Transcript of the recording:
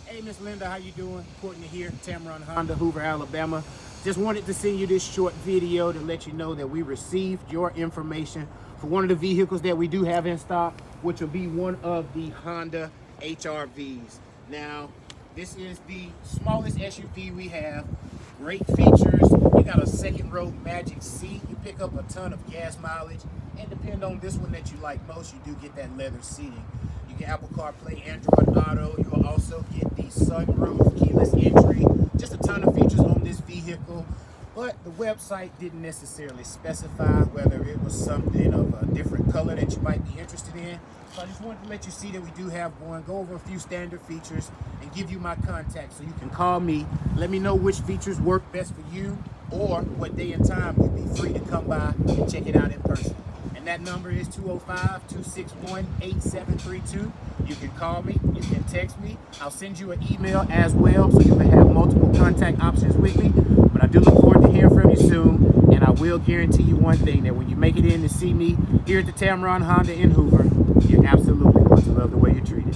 Hey, Miss Linda, how you doing? Courtney here, Tameron Honda, Hoover, Alabama. Just wanted to send you this short video to let you know that we received your information for one of the vehicles that we do have in stock, which will be one of the Honda HRVs. Now, this is the smallest SUV we have. Great features. You got a second row magic seat. You pick up a ton of gas mileage. And depend on this one that you like most, you do get that leather seating. You get Apple CarPlay, Android Auto. You will also get the sunroof, keyless entry. Just a ton of features on this vehicle. But the website didn't necessarily specify whether it was something of a different color that you might be interested in. So I just wanted to let you see that we do have one, go over a few standard features, and give you my contact so you can call me. Let me know which features work best for you or what day and time you'd be free to come by and check it out in person. And that number is 205-261-8732. You can call me, you can text me. I'll send you an email as well so you can have multiple contact options with me. But I do look forward to hearing from you soon. And I will guarantee you one thing, that when you make it in to see me here at the Tameron Honda in Hoover, you're absolutely going to love the way you're treated.